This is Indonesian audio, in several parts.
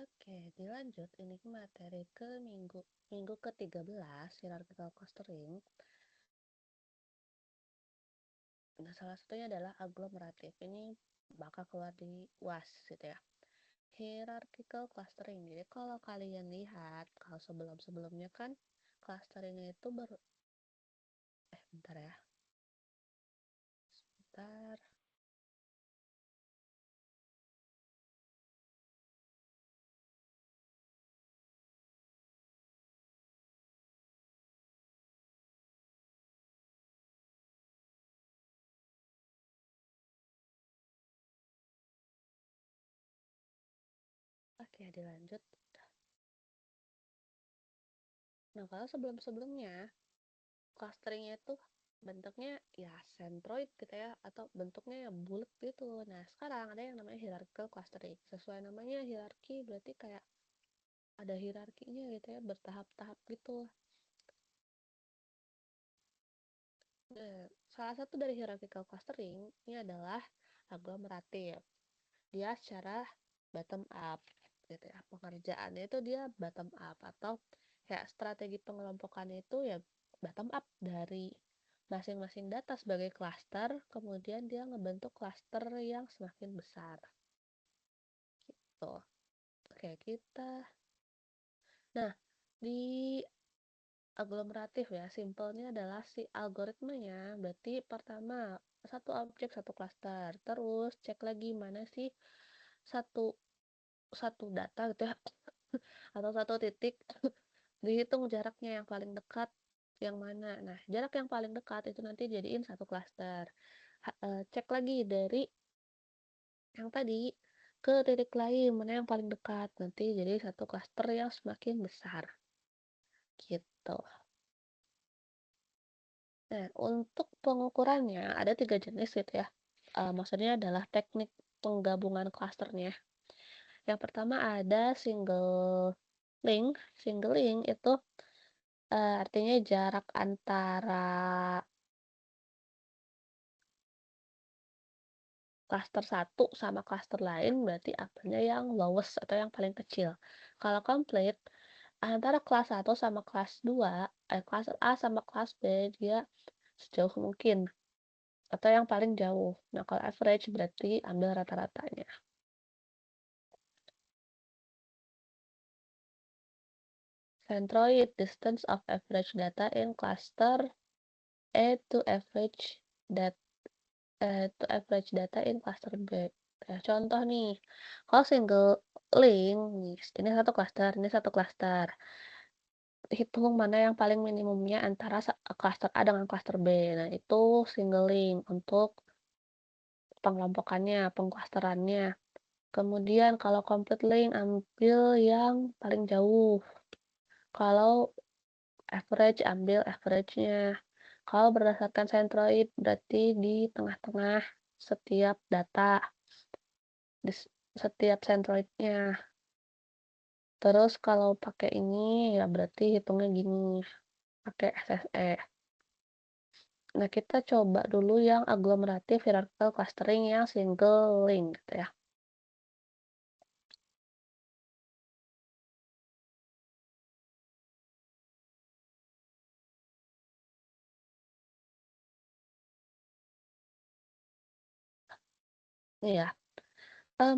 Oke, dilanjut. Ini materi ke minggu ke-13 hierarchical clustering. Nah, salah satunya adalah aglomeratif. Ini bakal keluar di UAS gitu ya. Hierarchical clustering. Jadi kalau kalian lihat, kalau sebelum-sebelumnya kan clusteringnya itu bentar ya. Sebentar. Oke, dilanjut. Nah, kalau sebelum-sebelumnya clusteringnya itu bentuknya ya centroid gitu ya, atau bentuknya ya bulat gitu. Nah, sekarang ada yang namanya hierarchical clustering. Sesuai namanya hierarki berarti kayak ada hierarkinya gitu ya, bertahap-tahap gitu. Nah, salah satu dari hierarchical clustering ini adalah aglomeratif. Dia secara bottom up gitu ya. Pengerjaannya itu dia bottom up, atau kayak strategi pengelompokannya itu ya bottom up dari masing-masing data sebagai cluster, kemudian dia ngebentuk cluster yang semakin besar gitu. Oke, nah, di aglomeratif ya, simpelnya adalah si algoritmanya. Berarti pertama satu objek satu cluster, terus cek lagi mana sih satu satu data gitu ya, atau satu titik, dihitung jaraknya yang paling dekat yang mana. Nah, jarak yang paling dekat itu nanti jadiin satu cluster. Cek lagi dari yang tadi ke titik lain mana yang paling dekat, nanti jadi satu cluster yang semakin besar gitu. Nah, untuk pengukurannya ada 3 jenis gitu ya. Maksudnya adalah teknik penggabungan klasternya. Yang pertama ada single link. Single link itu artinya jarak antara klaster satu sama klaster lain berarti apanya yang lowest atau yang paling kecil. Kalau complete, antara kelas 1 sama kelas 2, kelas A sama kelas B dia sejauh mungkin atau yang paling jauh. Nah, kalau average berarti ambil rata-ratanya. Centroid, distance of average data in cluster A to average data in cluster B. Ya, contoh nih, kalau single link, nih, ini satu cluster, ini satu cluster. Hitung mana yang paling minimumnya antara cluster A dengan cluster B. Nah, itu single link untuk pengelompokannya, pengklasterannya. Kemudian kalau complete link, ambil yang paling jauh. Kalau average, ambil average-nya. Kalau berdasarkan centroid, berarti di tengah-tengah setiap data, di setiap centroidnya. Terus kalau pakai ini, ya berarti hitungnya gini, pakai SSE. Nah, kita coba dulu yang aglomeratif hierarchical clustering yang single link gitu ya. Ini ya,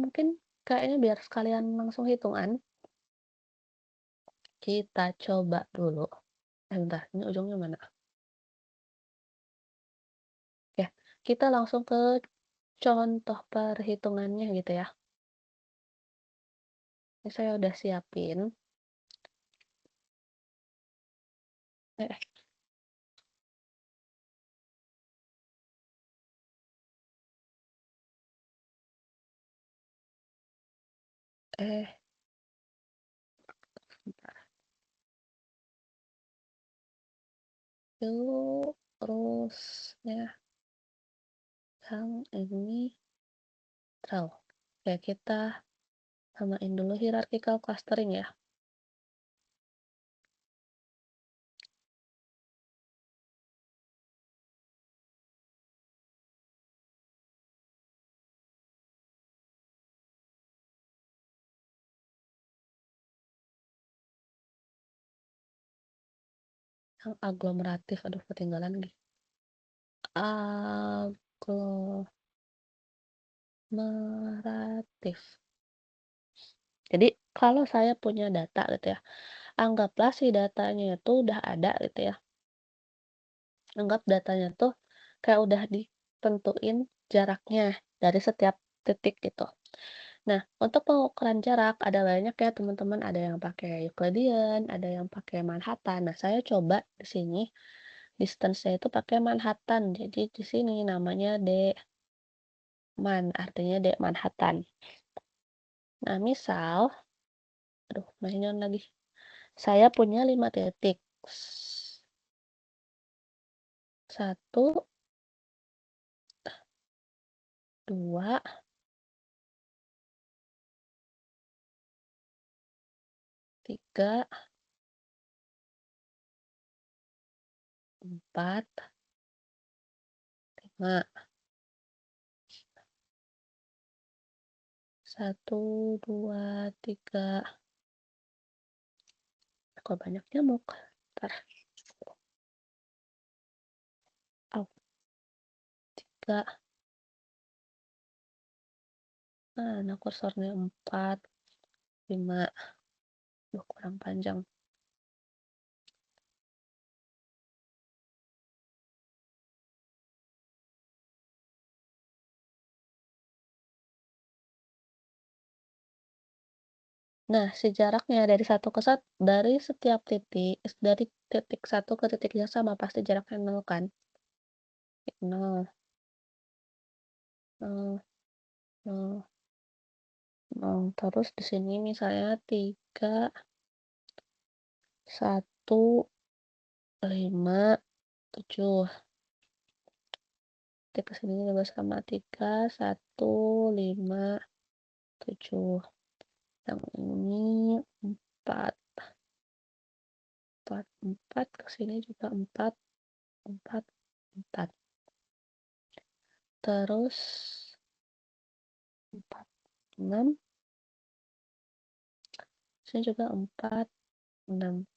mungkin kayaknya biar sekalian langsung hitungan, kita coba dulu. Bentar, ini ujungnya mana? Ya, kita langsung ke contoh perhitungannya gitu ya. Ini saya udah siapin. Eh, eh, bentar. Dulu, terus ya, yang ini, terus. Ya, kita samain dulu hierarchical clustering ya. yang aglomeratif, aduh ketinggalan lagi. Aglomeratif. Jadi kalau saya punya data gitu ya, anggaplah si datanya itu udah ada gitu ya. Anggap datanya tuh kayak udah ditentuin jaraknya dari setiap titik gitu. Nah, untuk pengukuran jarak ada banyak ya teman-teman, ada yang pakai Euclidean, ada yang pakai Manhattan. Nah, saya coba di sini distance-nya itu pakai Manhattan. Jadi di sini namanya D-Man, artinya D Manhattan. Nah, misal, aduh, mainan lagi. Saya punya 5 titik. Satu, dua, tiga, empat, lima. Satu, dua, tiga. Kok banyak nyamuk? Ntar. Au, tiga. Nah, kursornya 4, 5. Duh, kurang panjang. Nah, si jaraknya dari satu ke satu, dari setiap titik, dari titik satu ke titik yang sama, pasti jaraknya 0 kan? 0, 0, 0, 0. Terus di sini misalnya 3, 1, 5, 7. Titik ke sini juga sama 3, 1, 5, 7. Yang ini 4, 4, 4. Ke sini juga 4, 4, 4. Terus 4, 6. Sini juga 4, 6.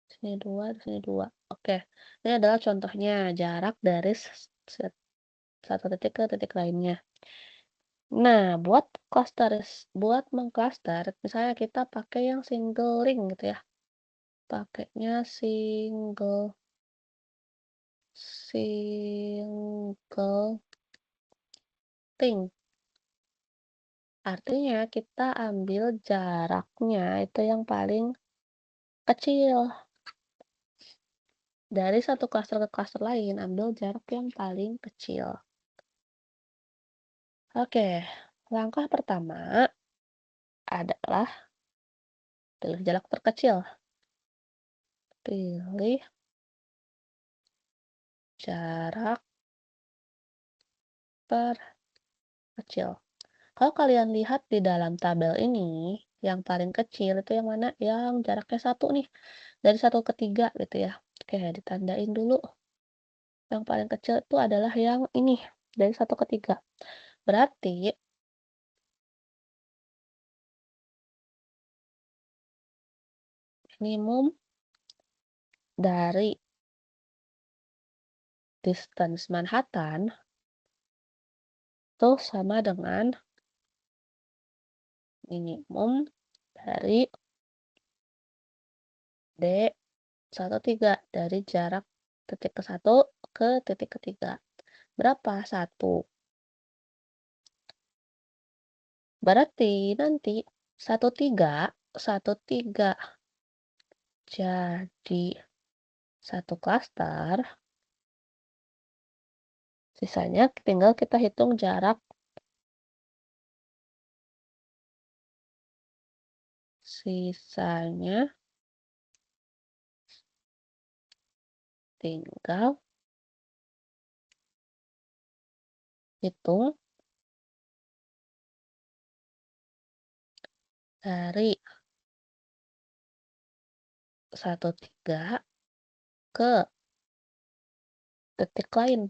Sini 2, sini 2. Oke. Ini adalah contohnya jarak dari satu titik ke titik lainnya. Nah, buat mengcluster, misalnya kita pakai yang single link gitu ya. Pakainya single link. Artinya kita ambil jaraknya itu yang paling kecil. Dari satu klaster ke klaster lain, ambil jarak yang paling kecil. Oke, langkah pertama adalah pilih jarak terkecil. Pilih jarak terkecil. Kalau kalian lihat di dalam tabel ini, yang paling kecil itu yang mana? Yang jaraknya 1 nih. Dari 1 ke 3 gitu ya. Oke, ditandain dulu. Yang paling kecil itu adalah yang ini. Dari 1 ke 3. Berarti minimum dari distance Manhattan itu sama dengan minimum dari D13 dari jarak titik ke 1 ke titik ketiga. Berapa? 1. Berarti nanti 1, 3 jadi satu klaster, sisanya tinggal kita hitung jarak, sisanya tinggal hitung dari 1, 3 ke titik lain.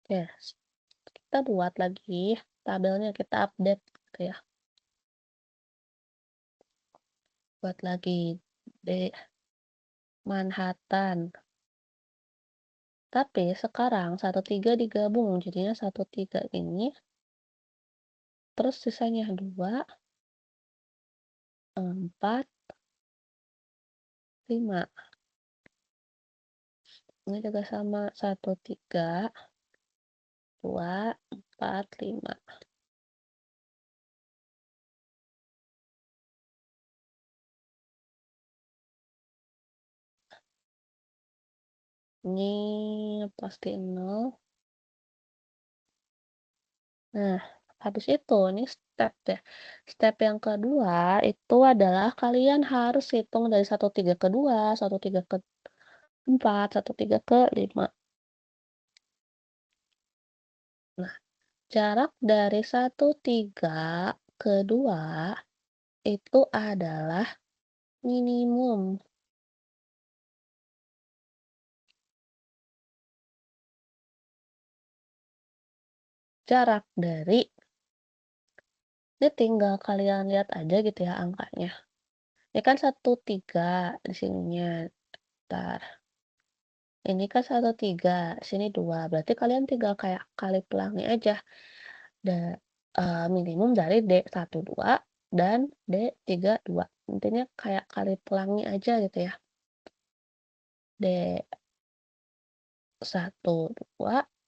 Oke, kita buat lagi tabelnya, kita update. gitu ya. Buat lagi D Manhattan. Tapi sekarang 1, 3 digabung jadinya 1, 3 ini, terus sisanya 2, 4, 5. Ini juga sama 1, 3, 2, 4, 5. Ini pasti 0. Nah, habis itu ini step ya. Step yang kedua itu adalah kalian harus hitung dari 1, 3 ke 2, 1, 3 ke 4, 1, 3 ke 5. Nah, jarak dari 1, 3 ke 2 itu adalah minimum. Jarak dari, ini tinggal kalian lihat aja gitu ya angkanya. Ini kan 1, 3 di sininya. Ntar. Ini kan 1, 3, sini 2. Berarti kalian tinggal kayak kali pelangi aja. Da, minimum dari D12 dan D32. Intinya kayak kali pelangi aja gitu ya. D12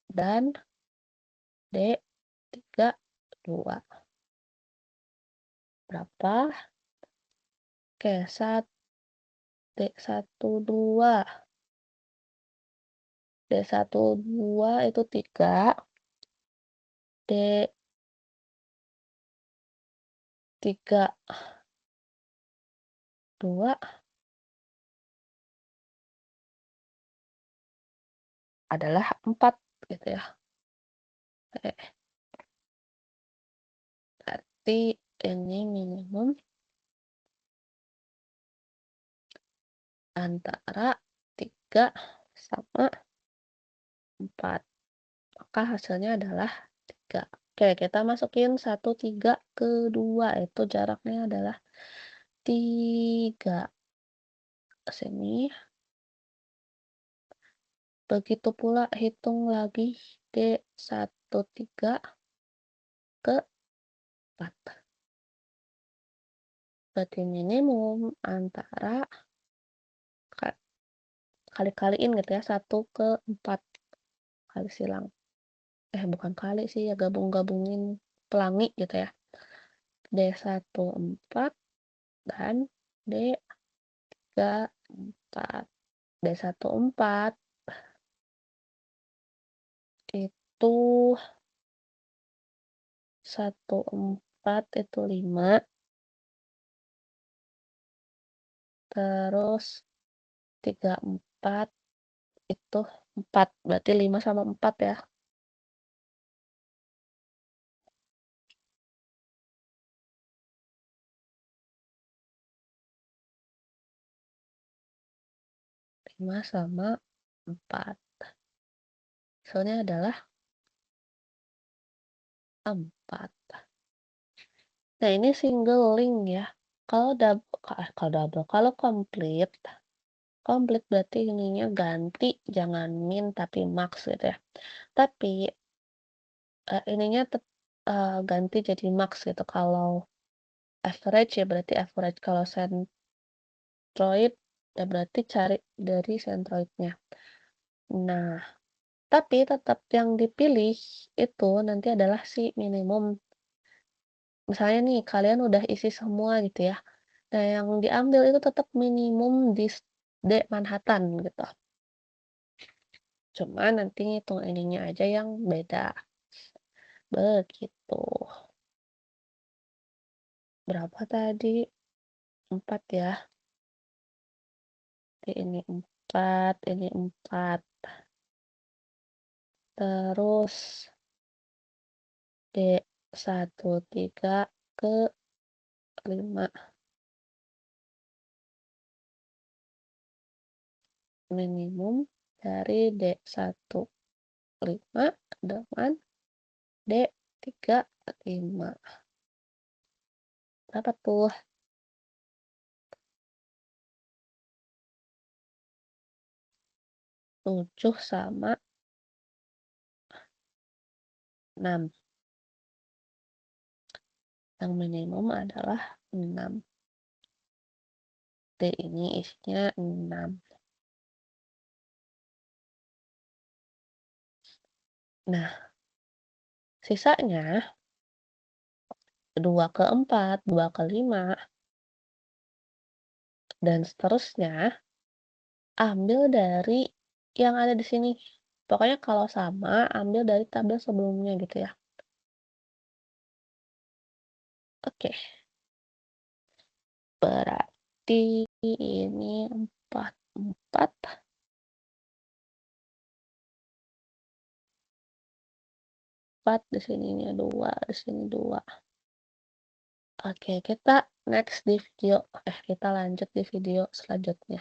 dan D32. Berapa? Oke, D12. D12 itu 3. D32 adalah 4 gitu ya. Berarti ini minimum antara 3 sama 4. Maka hasilnya adalah 3. Oke, kita masukin 1, 3 ke 2. Itu jaraknya adalah 3. Sini. Begitu pula hitung lagi D13 ke 4. Berarti minimum antara kali-kaliin gitu ya, 1 ke 4 kali silang. Bukan kali sih ya, gabung-gabungin pelangi gitu ya. D14 dan D34. D14 itu 14 itu 5, terus 34 itu 4, berarti 5 sama 4 ya. 5 sama 4. Hasilnya adalah 4. Nah, ini single link ya. Kalau komplit, komplit berarti ininya ganti, jangan min tapi max gitu ya. Tapi ininya ganti jadi max gitu. Kalau average ya berarti average. Kalau centroid ya berarti cari dari centroidnya. Nah, tapi tetap yang dipilih itu nanti adalah si minimum. Misalnya nih, kalian udah isi semua gitu ya. Nah, yang diambil itu tetap minimum di D Manhattan gitu. Cuma nanti ngitung ininya aja yang beda. Begitu. Berapa tadi? 4 ya. Ini 4, ini 4. Terus D13 ke 5. Minimum dari D15 dengan D35. Berapa tuh? 7 sama 6. Yang minimum adalah 6. D ini isinya 6. Nah, sisanya 2/4, 2/5, dan seterusnya ambil dari yang ada di sini. Pokoknya kalau sama, ambil dari tabel sebelumnya gitu ya. Oke, berarti ini 4, 4, 4 di sininya 2, di sini 2. Oke, kita next di video kita lanjut di video selanjutnya.